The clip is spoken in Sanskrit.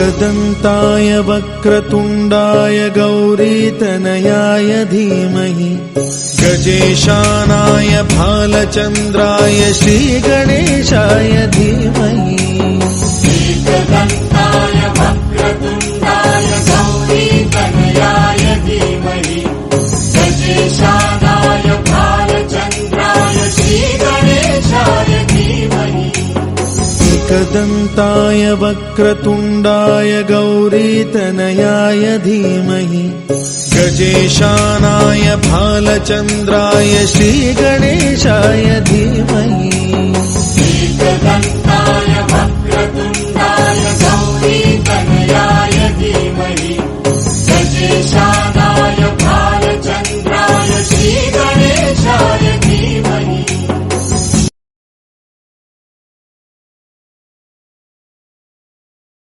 एकदन्ताय वक्रतुण्डाय गौरीतनयाय धीमहि गजेशानाय भालचन्द्राय श्रीगणेशाय धीमहि एकदन्ताय वक्रतुण्डाय गौरीतनयाय धीमहि गजेशानाय भालचन्द्राय श्रीगणेशाय धीमहि एकदन्ताय वक्रतुण्डाय गौरीतनयाय धीमहि गजेशानाय भालचन्द्राय श्रीगणेशाय धीमहि एकदन्ताय वक्रतुण्डाय